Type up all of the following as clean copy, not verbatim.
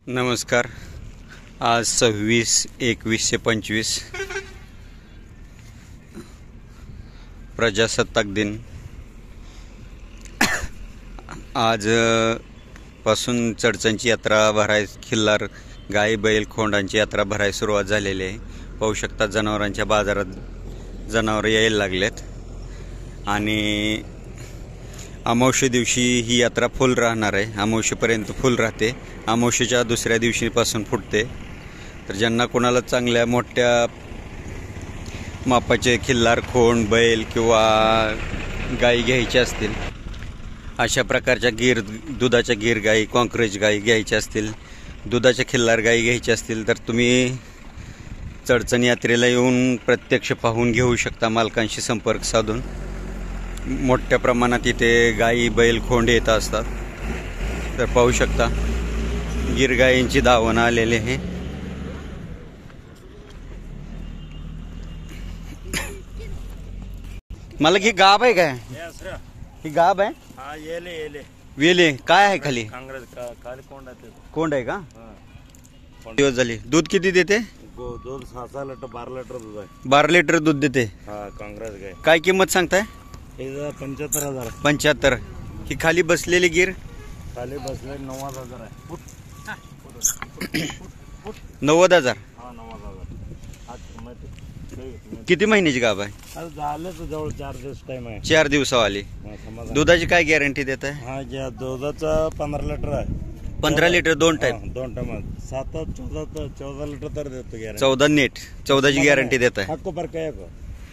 नमस्कार. आज 26/21/25 प्रजासत्ताक दिन. आज पासून चडचणची यात्रा भराय, खिल्लार गाई बैल खोंडांची यात्रा भराय सुरुवात झालेली आहे. पाहू शकता जनावरांच्या बाजारात जनावर यायला लागलेत आणि अमावस्ये दिवशी ही यात्रा फुल राहणार आहे. अमावस्येपर्यंत फुल राहते. अमावस्येच्या दुसऱ्या दिवशीपासून फुटते. तर ज्यांना कोणाला चांगल्या मोठ्या मापाचे खिल्लार खोंड बैल किंवा गाई घ्यायचे असतील, अशा प्रकारच्या दुधाच्या गीर गाई, कॉंक्रेज गाई घ्यायच्या असतील, दुधाच्या खिल्लार गाई घ्यायच्या असतील, तर तुम्ही चडचण यात्रेला येऊन प्रत्यक्ष पाहून घेऊ शकता. मालकांशी संपर्क साधून मोठ्या प्रमाणात इथे गाई बैल खोंड येत असतात. तर पाहू शकता गीर गायींची दावण आलेले आहे. मला की गाब आहे काय? ही गाब आहे. वेले काय आहे खाली? कोंड आहे का? दिवस झाले. दूध किती देते? दूध 6 लिटर 12 लिटर दूध आहे. 12 लिटर दूध देते. काँग्रेस गाय. काय किंमत सांगताय? 75,000. 75. ही खाली बसलेली गीर खाली बसले 90,000 आहे. 90,000. 90,000. किती महिन्याची गाभ आहे? झालं तर जवळ 4 दिवस टाइम आहे. 4 दिवसावाली. दुधाची काय गॅरंटी देत आहे? हा ज्या दुधाचा 15 लिटर आहे. 15 लिटर 2 टाइम. 2 टाइम 14 लिटर तर देतो गॅरंटी. 14 नेट 14ची गॅरंटी देत आहे. हक्क पर काय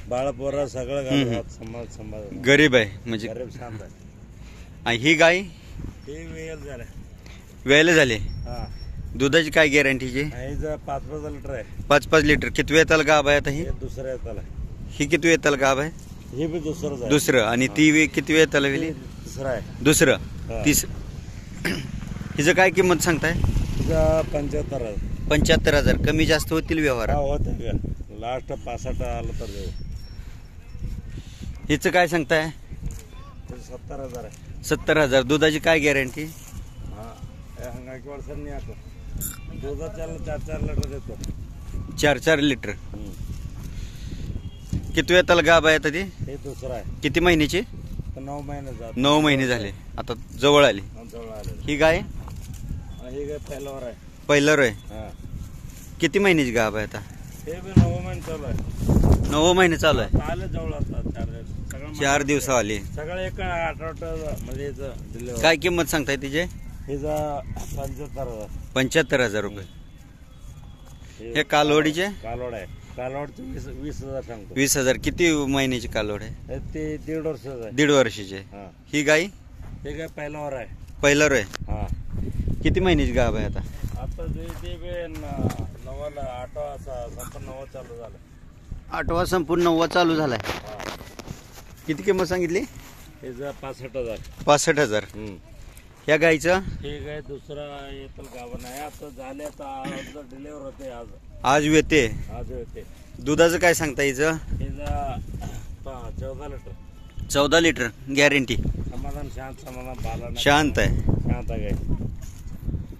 बाळ पोरा सगळं समाज गरीब आहे म्हणजे. गरीब शांत आहे. आणि ही गाय हे वेल झालं. वेळेला झाले. हा दुधाची काय गॅरंटीची? 5-5 लिटर आहे. 5-5 लिटर. किती येताल गाभ आहे आता ही? दुसऱ्या येताला. ही किती येताल गाभ आहे? हे बी दुसरं आहे. दुसरं. आणि ती किती येताला वेली? दुसरं आहे. दुसरं. हिचं काय किंमत सांगताय? 75,000. 75,000. कमी जास्त होतील व्यवहार? होते का लास्ट 65 आलं तर देऊ. हिचं काय सांगताय? 70,000 आहे. 70,000. दुधाची काय गॅरंटी? वर्षांनी नाही दुधाच्या 4-4 लिटर देतो. 4-4 लिटर. किती वेताला गाभ आहे आता ती? हे दुसरं आहे. किती महिन्याची? 9 महिने. 9 महिने झाले. आता जवळ आली. ही गाय ही गाय पहिल्यावर आहे. पहिलं आहे. किती महिन्याची गाभ आहे आता? हे बी 9 महिने चालू आहे. 9 महिने चालू आहे. आले जवळ असतात. 4 दिवस आली. सगळं एक आठवडा म्हणजे काय किंमत सांगताय तिचे? हिचा 75,000. 75,000 रुपये. हे कालवडीचे? कालवड आहे. कालवडचे 20,000 सांगतो. 20,000. किती महिन्याची कालवड आहे? ते 1.5 वर्षाचं आहे. 1.5 वर्षाचे. ही गाय? हे काय पहिल्यावर आहे. पहिलं आहे. हा. किती महिन्याची गाभ आहे आता? आता ते 9ला 8 संपूर्ण 9 चालू झालं. 8वा संपूर्ण 9वा चालू झालाय. किती किंमत सांगितली? हे 65,000. 65,000. ह्या गायचं? हे गाय दुसरा येतल गाभण आहे. आता झाले. आता डिलिव्हर होते आज. आज येते. आज येते. दुधाचं काय सांगता हिचं? हिचा 14 लिटर. 14 litre guarantee. समाधान शांत. समाधान बाला शांत आहे. शांत आहे गाय.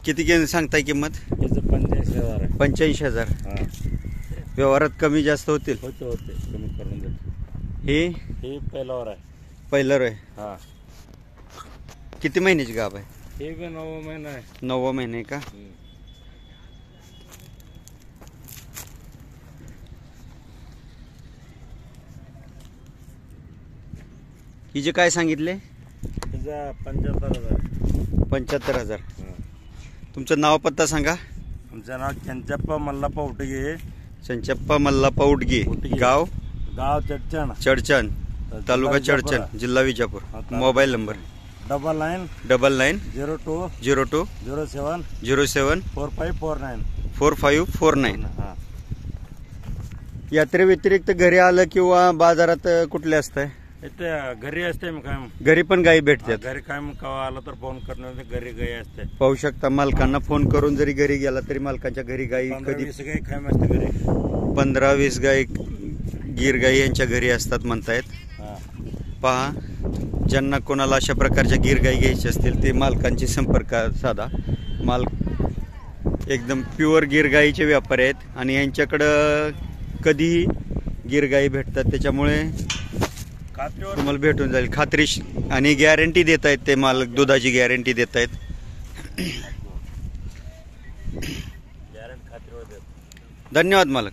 किती सांगताय किंमत? हिचं 85,000 आहे. 85,000. हा. व्यवहारात कमी जास्त होतील? होते कमी करून देतो. हे पहिल्यावर आहे. पहिलं आहे. हा. किती महिन्याची गाभ आहे? हे बी 9 महिने आहे. 9वा महिने का? हिचे काय सांगितले? हिचा 75,000. 75,000. तुमचं नाव पत्ता सांगा. आमचं नाव चंचप्पा मल्लाप्पा उटगे. चंचप्पा मल्लाप्पा उटगे. गाव चडचण. चडचण. तालुका चडचण. जिल्हा विजापूर. Mobile number 99 02 02 07 07 4549. 4549. यात्रे व्यतिरिक्त घरी आलं किंवा बाजारात कुठले असतंय? इथे घरी असते. मग काय घरी पण गायी भेटतात. घरी काय मग कवा आला तर फोन करणार. घरी गाई असते. पाहू शकता मालकांना फोन करून जरी घरी गेला तरी मालकांच्या घरी गाई कधी 15-20 गाई काय असते घरी. 15-20 गाई गीर गाई यांच्या घरी असतात म्हणतायत. पहा, ज्यांना कोणाला अशा प्रकारच्या गीर गाई घ्यायची असतील ते मालकांची संपर्क साधा. एकदम प्युअर गिर गाईचे व्यापारी आहेत आणि यांच्याकडं कधीही गिर गाई भेटतात, त्याच्यामुळे खात्रीवर तुम्हाला भेटून जाईल खात्रीश आणि गॅरंटी देत आहेत ते मालक, दुधाची गॅरंटी देत आहेत. गॅरंटी खात्रीवर देतो. धन्यवाद मालक.